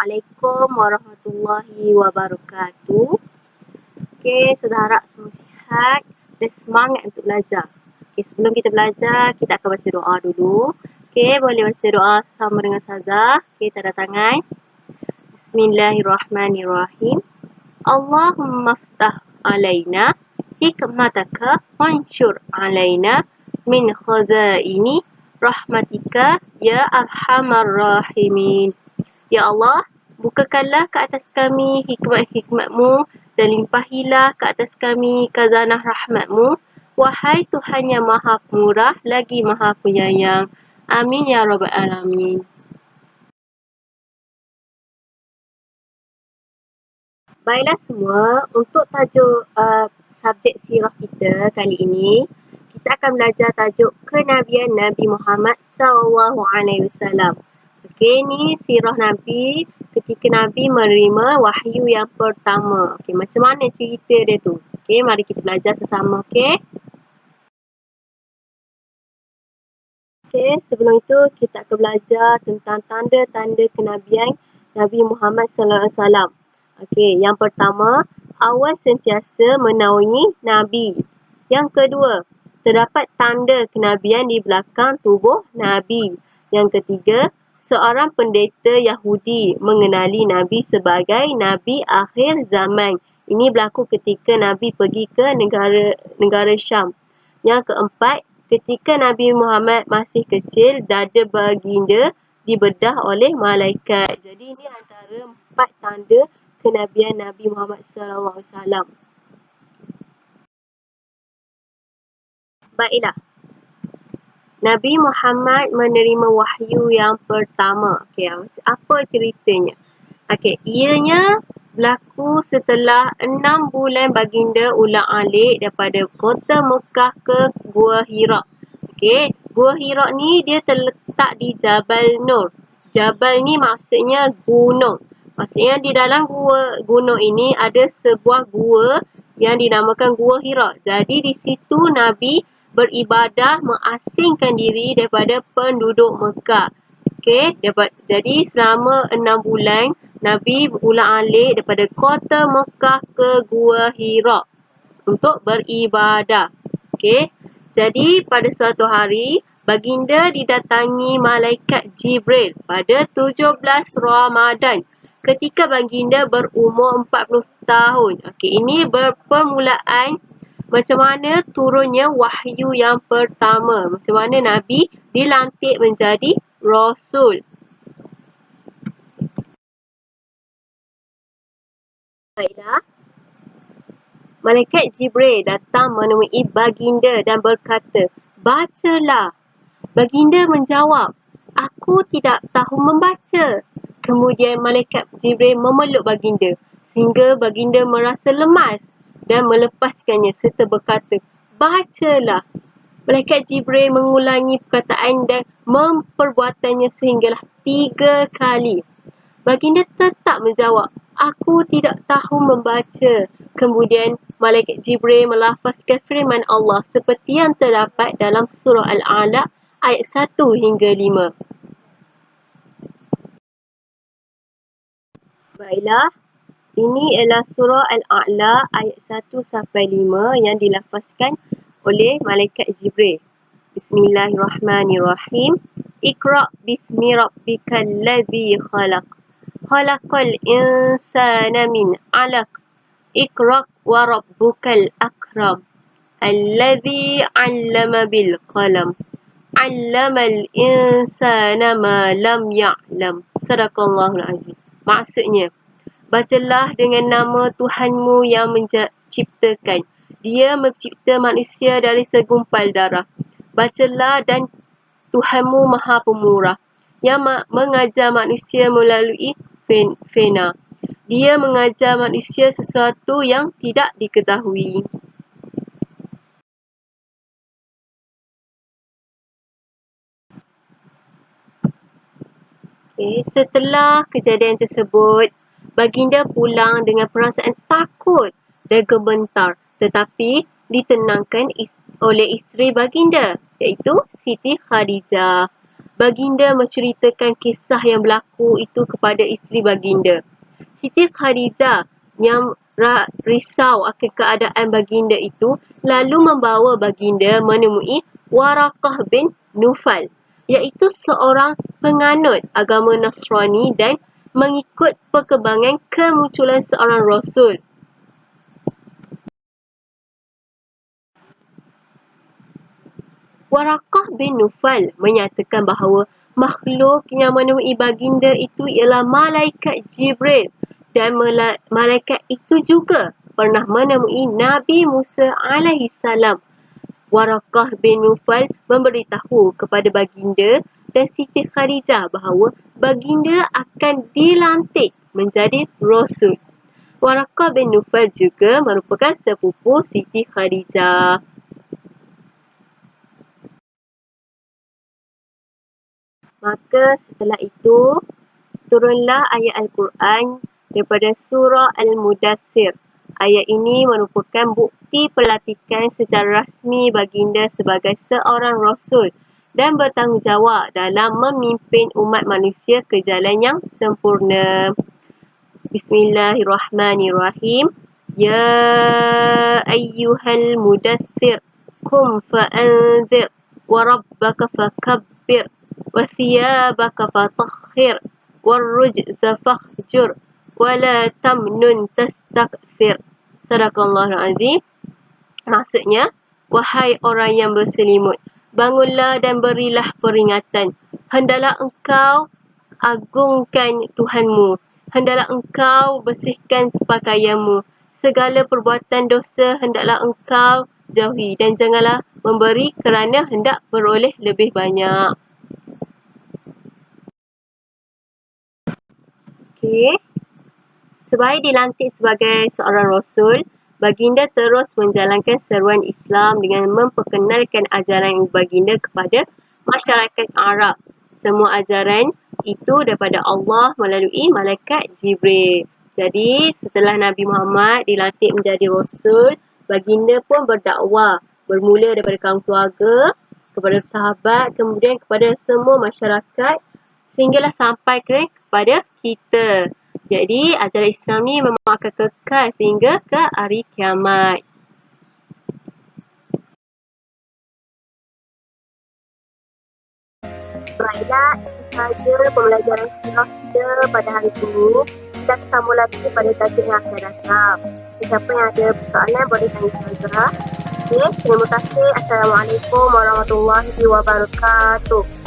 Assalamualaikum warahmatullahi wabarakatuh. Okey, saudara semua sihat dan semangat untuk belajar. Okey, sebelum kita belajar, kita akan baca doa dulu. Okey, boleh baca doa sama dengan Ustazah. Okey, tanda tangan. Bismillahirrahmanirrahim. Allahumma ftah alaina hikmataka wanshur alaina min khazaini rahmatika ya arhamar rahimin. Ya Allah, bukakanlah ke atas kami hikmat-hikmat-Mu dan limpahilah ke atas kami khazanah rahmat-Mu. Wahai Tuhan yang maha pemurah lagi maha penyayang. Amin ya rabbal alamin. Baiklah semua, untuk tajuk subjek sirah kita kali ini, kita akan belajar tajuk kenabian Nabi Muhammad SAW. Okey, ni sirah Nabi ketika Nabi menerima wahyu yang pertama. Okey, macam mana cerita dia tu? Okey, mari kita belajar sesama, okey? Okey, sebelum itu kita akan belajar tentang tanda-tanda kenabian Nabi Muhammad SAW. Okey, yang pertama, awal sentiasa menaungi Nabi. Yang kedua, terdapat tanda kenabian di belakang tubuh Nabi. Yang ketiga, seorang pendeta Yahudi mengenali Nabi sebagai Nabi akhir zaman. Ini berlaku ketika Nabi pergi ke negara Syam. Yang keempat, ketika Nabi Muhammad masih kecil, dada baginda dibedah oleh malaikat. Jadi ini antara 4 tanda kenabian Nabi Muhammad SAW. Baiklah. Nabi Muhammad menerima wahyu yang pertama. Okey, apa ceritanya? Okey, ianya berlaku setelah 6 bulan baginda ulang-alik daripada kota Mekah ke Gua Hira. Okey, Gua Hira ni dia terletak di Jabal Nur. Jabal ni maksudnya gunung. Maksudnya di dalam gunung ini ada sebuah gua yang dinamakan Gua Hira. Jadi di situ Nabi beribadah mengasingkan diri daripada penduduk Mekah. Okey, jadi selama 6 bulan Nabi ulang-alik daripada kota Mekah ke Gua Hira untuk beribadah. Okey. Jadi pada suatu hari baginda didatangi malaikat Jibril pada 17 Ramadan ketika baginda berumur 40 tahun. Okey, ini permulaan macam mana turunnya wahyu yang pertama. Macam mana Nabi dilantik menjadi Rasul. Baiklah. Malaikat Jibril datang menemui baginda dan berkata, "Bacalah." Baginda menjawab, "Aku tidak tahu membaca." Kemudian malaikat Jibril memeluk baginda sehingga baginda merasa lemas dan melepaskannya serta berkata, "Bacalah." Malaikat Jibril mengulangi perkataan dan memperbuatannya sehinggalah 3 kali. Baginda tetap menjawab, "Aku tidak tahu membaca." Kemudian malaikat Jibril melafazkan firman Allah seperti yang terdapat dalam surah Al-Alaq ayat 1 hingga 5. Baiklah, ini ialah surah Al-A'la ayat 1 sampai 5 yang dilafazkan oleh malaikat Jibril. Bismillahirrahmanirrahim. Iqra' bismi rabbikal ladzi khalaq. Khalaqal insana min 'alaq. Iqra' wa rabbukal akram. Alladzi 'allama bil qalam. 'Allamal insana ma lam ya'lam. Sadaqallahul azim. Maksudnya, bacalah dengan nama Tuhanmu yang menciptakan. Dia mencipta manusia dari segumpal darah. Bacalah dan Tuhanmu maha pemurah yang mengajar manusia melalui fena. Dia mengajar manusia sesuatu yang tidak diketahui. Okay. Setelah kejadian tersebut, baginda pulang dengan perasaan takut dan gemetar, tetapi ditenangkan oleh isteri baginda, iaitu Siti Khadijah. baginda menceritakan kisah yang berlaku itu kepada isteri baginda. Siti Khadijah yang risau akan keadaan baginda itu lalu membawa baginda menemui Waraqah bin Nufal, iaitu seorang penganut agama Nasrani dan mengikut perkembangan kemunculan seorang Rasul. Waraqah bin Nufal menyatakan bahawa makhluk yang menemui baginda itu ialah malaikat Jibril dan malaikat itu juga pernah menemui Nabi Musa alaihi salam. Waraqah bin Nufal memberitahu kepada baginda dan Siti Khadijah bahawa baginda akan dilantik menjadi Rasul. Waraqah bin Nufal juga merupakan sepupu Siti Khadijah. Maka setelah itu, turunlah ayat Al-Quran daripada surah Al-Mudaththir. Ayat ini merupakan bukti pelatihan secara rasmi baginda sebagai seorang Rasul dan bertanggungjawab dalam memimpin umat manusia ke jalan yang sempurna. Bismillahirrahmanirrahim. Ya ayyuhal mudaththir, qum fa'anzir, wa rabbaka fakabbir, wa thiyabaka fatahhir, warrujza fahjur, wa la tamnun tastakthir. Sadaqallahul azim. Maksudnya, wahai orang yang berselimut, bangunlah dan berilah peringatan. Hendaklah engkau agungkan Tuhanmu. Hendaklah engkau bersihkan pakaianmu. Segala perbuatan dosa hendaklah engkau jauhi dan janganlah memberi kerana hendak beroleh lebih banyak. Okey. Sebelum dilantik sebagai seorang Rasul, baginda terus menjalankan seruan Islam dengan memperkenalkan ajaran baginda kepada masyarakat Arab. Semua ajaran itu daripada Allah melalui malaikat Jibril. Jadi, setelah Nabi Muhammad dilantik menjadi Rasul, baginda pun berdakwah. Bermula daripada kaum keluarga, kepada sahabat, kemudian kepada semua masyarakat, sehinggalah sampai kepada kita. Jadi, ajaran Islam ni memang akan kekal sehingga ke hari kiamat. Baiklah, itu sahaja pembelajaran sirah kita pada hari ini. Kita sambung lagi pada tajuk yang akan datang. Siapa yang ada persoalan boleh tanya saja. Okey, terima kasih. Assalamualaikum warahmatullahi wabarakatuh.